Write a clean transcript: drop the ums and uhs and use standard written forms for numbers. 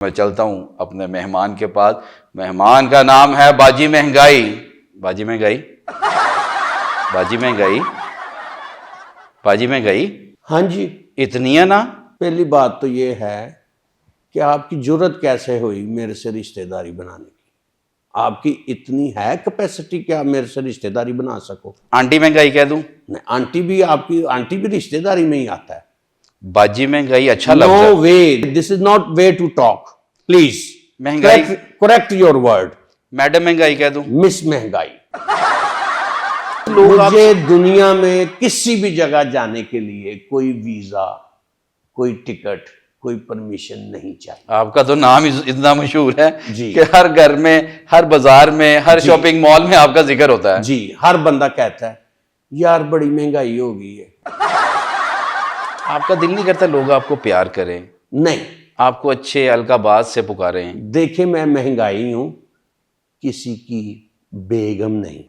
मैं चलता हूं अपने मेहमान के पास। मेहमान का नाम है बाजी महंगाई। बाजी महंगाई, बाजी महंगाई, बाजी महंगाई। हाँ जी। इतनी है ना? पहली बात तो ये है कि आपकी जुर्रत कैसे हुई मेरे से रिश्तेदारी बनाने की? आपकी इतनी है कैपेसिटी कि आप मेरे से रिश्तेदारी बना सको? आंटी महंगाई कह दूं? नहीं, आंटी भी, आपकी आंटी भी रिश्तेदारी में ही आता है। बाजी महंगाई अच्छा लफ्ज है। No way, this is not way to talk, please महंगाई, करेक्ट योर वर्ड। मैडम महंगाई कह दूं? मिस महंगाई। मुझे दुनिया में किसी भी जगह जाने के लिए कोई वीजा, कोई टिकट, कोई परमिशन नहीं चाहिए। आपका तो नाम इतना मशहूर है जी कि हर घर में, हर बाजार में, हर शॉपिंग मॉल में आपका जिक्र होता है। जी, हर बंदा कहता है यार बड़ी महंगाई हो गई है। आपका दिल नहीं करता लोग आपको प्यार करें, नहीं, आपको अच्छे अलकाबाज से पुकारें? देखे मैं महंगाई हूं, किसी की बेगम नहीं।